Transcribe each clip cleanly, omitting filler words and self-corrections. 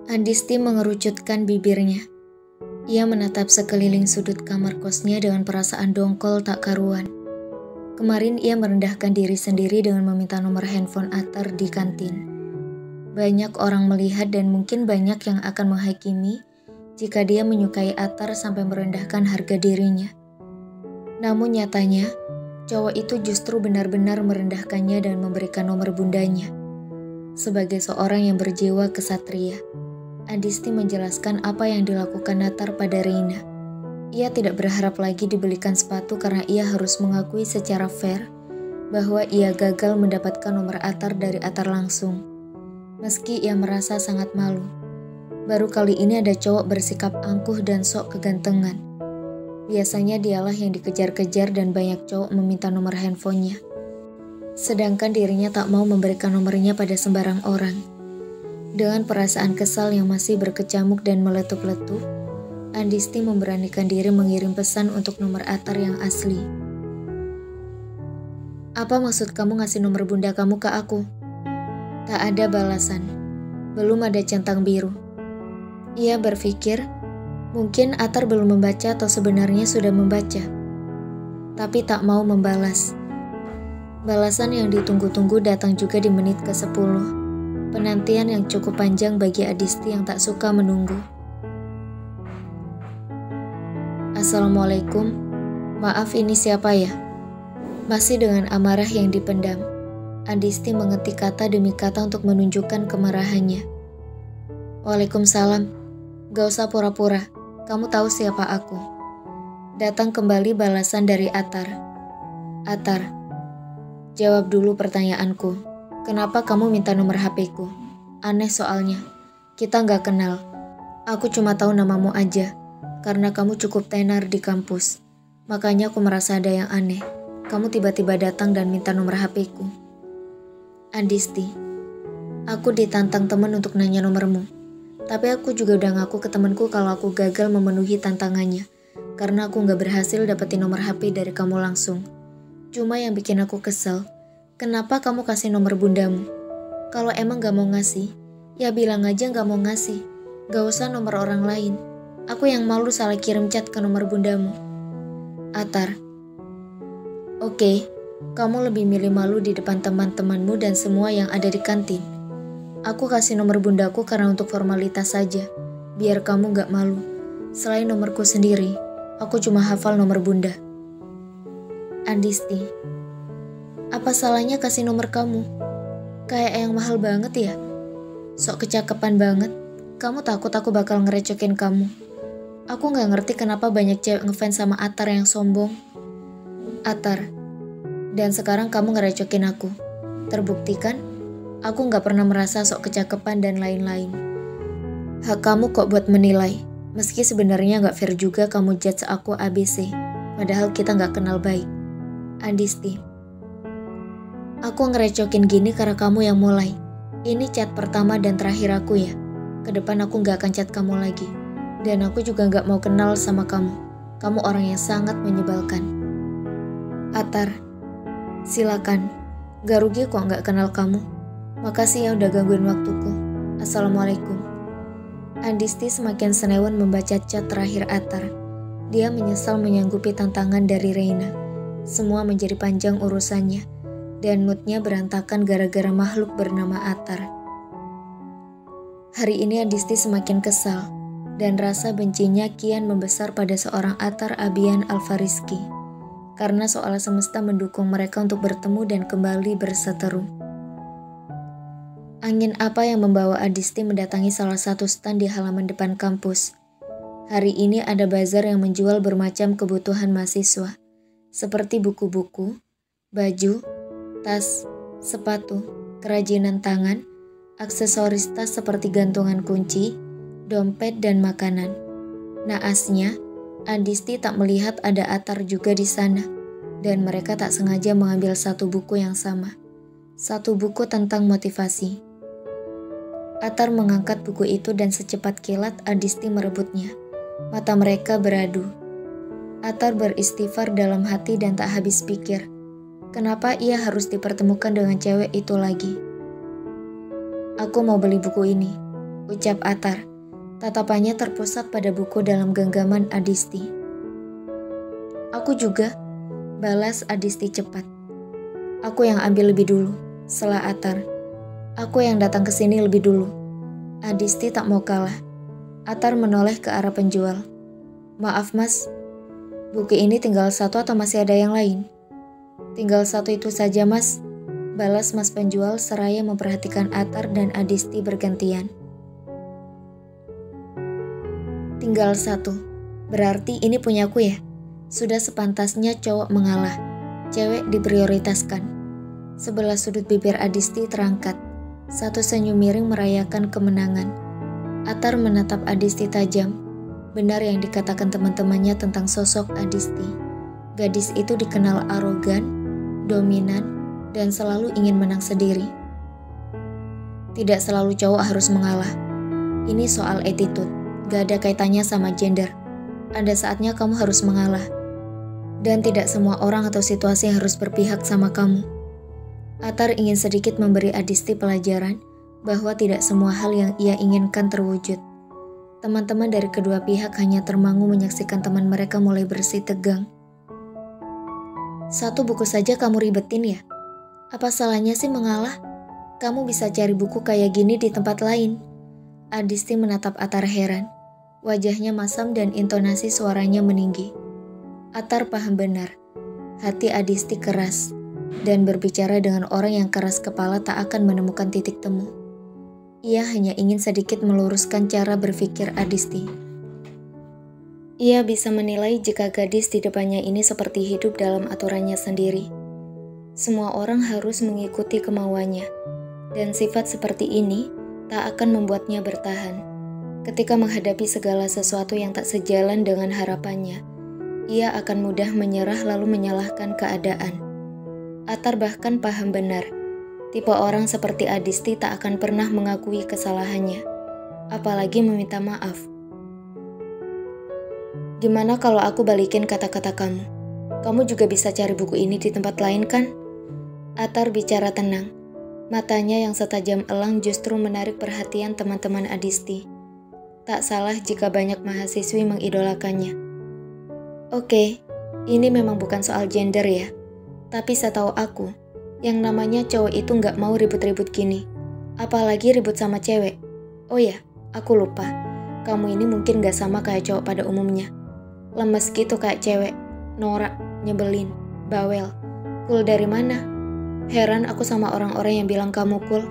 Adisti mengerucutkan bibirnya. Ia menatap sekeliling sudut kamar kosnya dengan perasaan dongkol tak karuan. Kemarin ia merendahkan diri sendiri dengan meminta nomor handphone Atar di kantin. Banyak orang melihat dan mungkin banyak yang akan menghakimi jika dia menyukai Atar sampai merendahkan harga dirinya. Namun nyatanya, cowok itu justru benar-benar merendahkannya dan memberikan nomor bundanya. Sebagai seorang yang berjiwa kesatria, Adisti menjelaskan apa yang dilakukan Atar pada Reina. Ia tidak berharap lagi dibelikan sepatu karena ia harus mengakui secara fair bahwa ia gagal mendapatkan nomor Atar dari Atar langsung. Meski ia merasa sangat malu. Baru kali ini ada cowok bersikap angkuh dan sok kegantengan. Biasanya dialah yang dikejar-kejar dan banyak cowok meminta nomor handphonenya. Sedangkan dirinya tak mau memberikan nomornya pada sembarang orang. Dengan perasaan kesal yang masih berkecamuk dan meletup-letup, Adisti memberanikan diri mengirim pesan untuk nomor Atar yang asli. "Apa maksud kamu ngasih nomor bunda kamu ke aku?" Tak ada balasan. Belum ada centang biru. Ia berpikir, mungkin Atar belum membaca atau sebenarnya sudah membaca. Tapi tak mau membalas. Balasan yang ditunggu-tunggu datang juga di menit ke-10. Penantian yang cukup panjang bagi Adisti yang tak suka menunggu. "Assalamualaikum, maaf ini siapa ya?" Masih dengan amarah yang dipendam, Adisti mengetik kata demi kata untuk menunjukkan kemarahannya. "Waalaikumsalam, gak usah pura-pura, kamu tahu siapa aku." Datang kembali balasan dari Atar. "Atar, jawab dulu pertanyaanku. Kenapa kamu minta nomor HP-ku? Aneh soalnya, kita gak kenal. Aku cuma tahu namamu aja, karena kamu cukup tenar di kampus. Makanya aku merasa ada yang aneh. Kamu tiba-tiba datang dan minta nomor HP-ku." "Adisti, aku ditantang teman untuk nanya nomormu. Tapi aku juga udah ngaku ke temanku kalau aku gagal memenuhi tantangannya, karena aku gak berhasil dapetin nomor HP dari kamu langsung. Cuma yang bikin aku kesel, kenapa kamu kasih nomor bundamu? Kalau emang gak mau ngasih, ya bilang aja gak mau ngasih. Gak usah nomor orang lain. Aku yang malu salah kirim chat ke nomor bundamu." Atar, "Oke, kamu lebih milih malu di depan teman-temanmu dan semua yang ada di kantin. Aku kasih nomor bundaku karena untuk formalitas saja, biar kamu gak malu. Selain nomorku sendiri, aku cuma hafal nomor bunda." Adisti, "Apa salahnya kasih nomor kamu? Kayak yang mahal banget ya? Sok kecakepan banget. Kamu takut aku bakal ngerecokin kamu. Aku gak ngerti kenapa banyak cewek ngefans sama Atar yang sombong." Atar, "Dan sekarang kamu ngerecokin aku. Terbukti kan? Aku gak pernah merasa sok kecakepan dan lain-lain. Hak kamu kok buat menilai. Meski sebenarnya gak fair juga kamu judge aku ABC. Padahal kita gak kenal baik." Adisti, "Aku ngerecokin gini karena kamu yang mulai. Ini chat pertama dan terakhir aku ya. Kedepan aku gak akan chat kamu lagi. Dan aku juga gak mau kenal sama kamu. Kamu orang yang sangat menyebalkan." Atar, "Silakan. Gak rugi kok gak kenal kamu. Makasih ya udah gangguin waktuku. Assalamualaikum." Adisti semakin senewan membaca chat terakhir Atar. Dia menyesal menyanggupi tantangan dari Reina. Semua menjadi panjang urusannya, dan moodnya berantakan gara-gara makhluk bernama Atar. Hari ini Adisti semakin kesal, dan rasa bencinya kian membesar pada seorang Atar Abian Alfariski, karena seolah semesta mendukung mereka untuk bertemu dan kembali berseteru. Angin apa yang membawa Adisti mendatangi salah satu stand di halaman depan kampus? Hari ini ada bazar yang menjual bermacam kebutuhan mahasiswa, seperti buku-buku, baju, tas, sepatu, kerajinan tangan, aksesoris tas seperti gantungan kunci, dompet, dan makanan. Naasnya, Adisti tak melihat ada Atar juga di sana, dan mereka tak sengaja mengambil satu buku yang sama. Satu buku tentang motivasi. Atar mengangkat buku itu dan secepat kilat Adisti merebutnya. Mata mereka beradu. Atar beristighfar dalam hati dan tak habis pikir. Kenapa ia harus dipertemukan dengan cewek itu lagi? "Aku mau beli buku ini. ucap Atar. Tatapannya terpusat pada buku dalam genggaman Adisti. Aku juga, balas Adisti cepat. Aku yang ambil lebih dulu, sela Atar. Aku yang datang ke sini lebih dulu. Adisti tak mau kalah. Atar menoleh ke arah penjual. Maaf mas, buku ini tinggal satu atau masih ada yang lain? Tinggal satu itu saja mas, balas mas penjual seraya memperhatikan Atar dan Adisti bergantian. Tinggal satu, berarti ini punyaku ya? Sudah sepantasnya cowok mengalah, cewek diprioritaskan. Sebelah sudut bibir Adisti terangkat, satu senyum miring merayakan kemenangan. Atar menatap Adisti tajam. Benar yang dikatakan teman-temannya tentang sosok Adisti. Gadis itu dikenal arogan, dominan, dan selalu ingin menang sendiri. Tidak selalu cowok harus mengalah. Ini soal attitude, gak ada kaitannya sama gender. Ada saatnya kamu harus mengalah. Dan tidak semua orang atau situasi harus berpihak sama kamu. Atar ingin sedikit memberi Adisti pelajaran bahwa tidak semua hal yang ia inginkan terwujud. Teman-teman dari kedua pihak hanya termangu menyaksikan teman mereka mulai bersih tegang. Satu buku saja kamu ribetin ya? Apa salahnya sih mengalah? Kamu bisa cari buku kayak gini di tempat lain. Adisti menatap Atar heran. Wajahnya masam dan intonasi suaranya meninggi. Atar paham benar. Hati Adisti keras. Dan berbicara dengan orang yang keras kepala tak akan menemukan titik temu. Ia hanya ingin sedikit meluruskan cara berpikir Adisti. Ia bisa menilai jika gadis di depannya ini seperti hidup dalam aturannya sendiri. Semua orang harus mengikuti kemauannya, dan sifat seperti ini tak akan membuatnya bertahan. Ketika menghadapi segala sesuatu yang tak sejalan dengan harapannya, ia akan mudah menyerah lalu menyalahkan keadaan. Atar bahkan paham benar. Tipe orang seperti Adisti tak akan pernah mengakui kesalahannya, apalagi meminta maaf. Gimana kalau aku balikin kata-kata kamu? Kamu juga bisa cari buku ini di tempat lain kan? Atar bicara tenang. Matanya yang setajam elang justru menarik perhatian teman-teman Adisti. Tak salah jika banyak mahasiswi mengidolakannya. Oke, ini memang bukan soal gender ya. Tapi setahu aku, yang namanya cowok itu nggak mau ribut-ribut gini. Apalagi ribut sama cewek. Oh ya, aku lupa. Kamu ini mungkin gak sama kayak cowok pada umumnya. Lemes gitu kayak cewek. Norak, nyebelin, bawel. Cool dari mana? Heran aku sama orang-orang yang bilang kamu cool.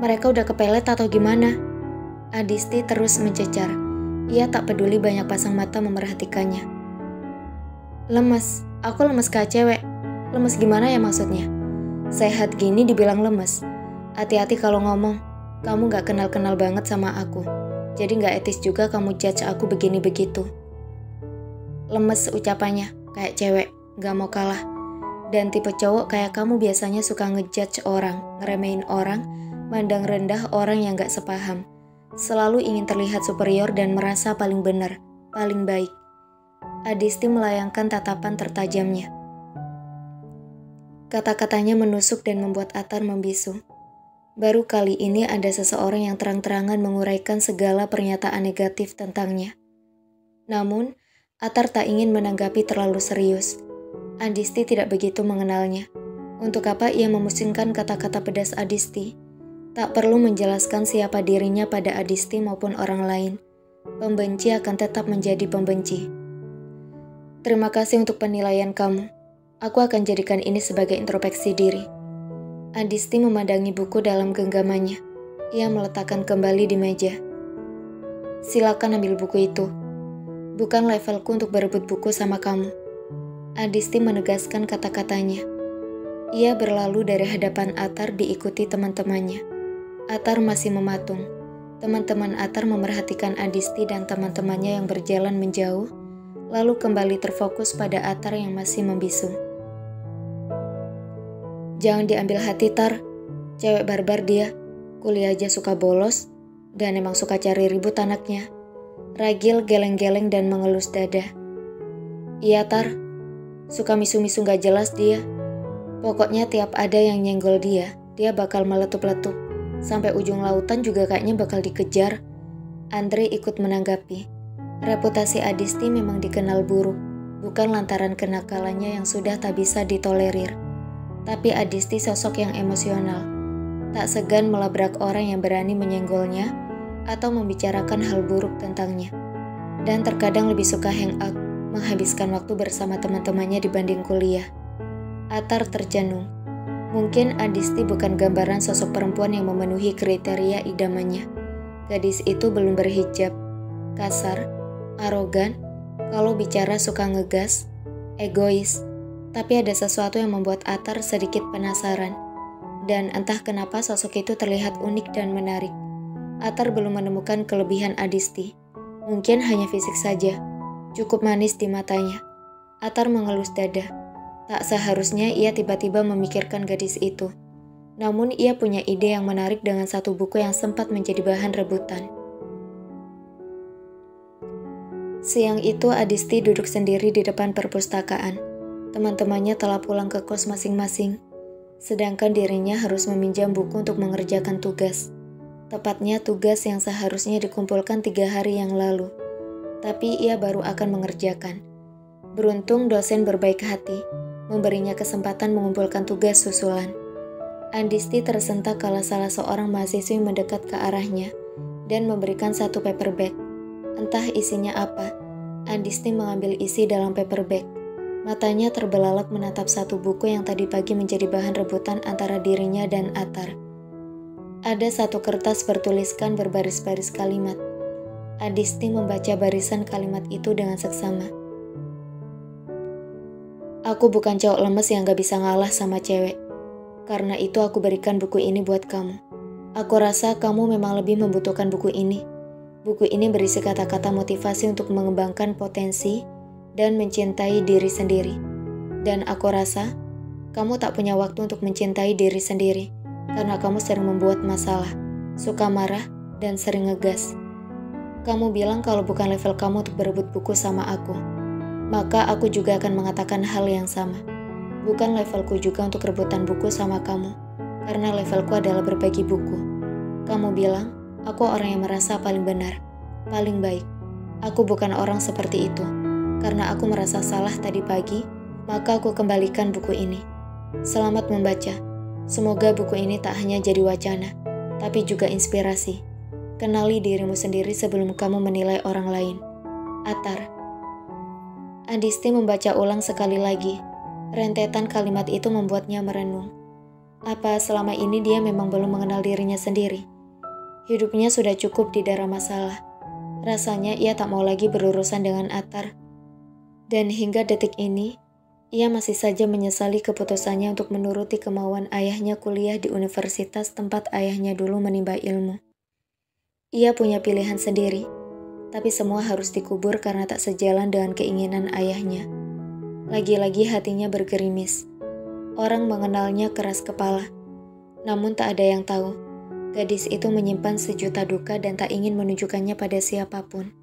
Mereka udah kepelet atau gimana? Adisti terus mencecar. Ia tak peduli banyak pasang mata memerhatikannya. Lemes, aku lemes kayak cewek. Lemes gimana ya maksudnya? Sehat gini dibilang lemes. Hati-hati kalau ngomong. Kamu gak kenal-kenal banget sama aku. Jadi gak etis juga kamu judge aku begini begitu. Lemes ucapannya, kayak cewek, gak mau kalah. Dan tipe cowok kayak kamu biasanya suka ngejudge orang, ngeremehin orang, mandang rendah orang yang gak sepaham. Selalu ingin terlihat superior dan merasa paling benar, paling baik. Adisti melayangkan tatapan tertajamnya. Kata-katanya menusuk dan membuat Atar membisu. Baru kali ini ada seseorang yang terang-terangan menguraikan segala pernyataan negatif tentangnya. Namun, Atar tak ingin menanggapi terlalu serius. Adisti tidak begitu mengenalnya. Untuk apa ia memusingkan kata-kata pedas Adisti? Tak perlu menjelaskan siapa dirinya pada Adisti maupun orang lain. Pembenci akan tetap menjadi pembenci. Terima kasih untuk penilaian kamu. Aku akan jadikan ini sebagai introspeksi diri. Adisti memandangi buku dalam genggamannya. Ia meletakkan kembali di meja. Silakan ambil buku itu. Bukan levelku untuk berebut buku sama kamu. Adisti menegaskan kata-katanya. Ia berlalu dari hadapan Atar diikuti teman-temannya. Atar masih mematung. Teman-teman Atar memerhatikan Adisti dan teman-temannya yang berjalan menjauh, lalu kembali terfokus pada Atar yang masih membisu. Jangan diambil hati Tar, cewek barbar dia, kuliah aja suka bolos, dan emang suka cari ribut anaknya. Ragil geleng-geleng dan mengelus dada. Iya Tar, suka misu-misu gak jelas dia. Pokoknya tiap ada yang nyenggol dia bakal meletup-letup. Sampai ujung lautan juga kayaknya bakal dikejar. Andre ikut menanggapi. Reputasi Adisti memang dikenal buruk, bukan lantaran kenakalannya yang sudah tak bisa ditolerir. Tapi Adisti sosok yang emosional, tak segan melabrak orang yang berani menyenggolnya atau membicarakan hal buruk tentangnya. Dan terkadang lebih suka hangout, menghabiskan waktu bersama teman-temannya dibanding kuliah. Atar tercenung. Mungkin Adisti bukan gambaran sosok perempuan yang memenuhi kriteria idamannya. Gadis itu belum berhijab, kasar, arogan, kalau bicara suka ngegas, egois. Tapi ada sesuatu yang membuat Atar sedikit penasaran. Dan entah kenapa sosok itu terlihat unik dan menarik. Atar belum menemukan kelebihan Adisti. Mungkin hanya fisik saja, cukup manis di matanya. Atar mengelus dada. Tak seharusnya ia tiba-tiba memikirkan gadis itu. Namun ia punya ide yang menarik dengan satu buku yang sempat menjadi bahan rebutan. Siang itu Adisti duduk sendiri di depan perpustakaan. Teman-temannya telah pulang ke kos masing-masing, sedangkan dirinya harus meminjam buku untuk mengerjakan tugas. Tepatnya tugas yang seharusnya dikumpulkan 3 hari yang lalu. Tapi ia baru akan mengerjakan. Beruntung dosen berbaik hati, memberinya kesempatan mengumpulkan tugas susulan. Adisti tersentak kala salah seorang mahasiswi mendekat ke arahnya dan memberikan satu paper bag. Entah isinya apa, Adisti mengambil isi dalam paper bag. Matanya terbelalak menatap satu buku yang tadi pagi menjadi bahan rebutan antara dirinya dan Atar. Ada satu kertas bertuliskan berbaris-baris kalimat. Adisti membaca barisan kalimat itu dengan seksama. Aku bukan cowok lemes yang gak bisa ngalah sama cewek. Karena itu aku berikan buku ini buat kamu. Aku rasa kamu memang lebih membutuhkan buku ini. Buku ini berisi kata-kata motivasi untuk mengembangkan potensi dan mencintai diri sendiri. Dan aku rasa kamu tak punya waktu untuk mencintai diri sendiri karena kamu sering membuat masalah, suka marah, dan sering ngegas. Kamu bilang kalau bukan level kamu untuk berebut buku sama aku. Maka aku juga akan mengatakan hal yang sama. Bukan levelku juga untuk rebutan buku sama kamu, karena levelku adalah berbagi buku. Kamu bilang, aku orang yang merasa paling benar, paling baik. Aku bukan orang seperti itu. Karena aku merasa salah tadi pagi, maka aku kembalikan buku ini. Selamat membaca. Semoga buku ini tak hanya jadi wacana, tapi juga inspirasi. Kenali dirimu sendiri sebelum kamu menilai orang lain. Atar. Adisti membaca ulang sekali lagi. Rentetan kalimat itu membuatnya merenung. Apa selama ini dia memang belum mengenal dirinya sendiri? Hidupnya sudah cukup di didera masalah. Rasanya ia tak mau lagi berurusan dengan Atar. Dan hingga detik ini, ia masih saja menyesali keputusannya untuk menuruti kemauan ayahnya kuliah di universitas tempat ayahnya dulu menimba ilmu. Ia punya pilihan sendiri, tapi semua harus dikubur karena tak sejalan dengan keinginan ayahnya. Lagi-lagi hatinya bergerimis. Orang mengenalnya keras kepala, namun tak ada yang tahu. Gadis itu menyimpan sejuta duka dan tak ingin menunjukkannya pada siapapun.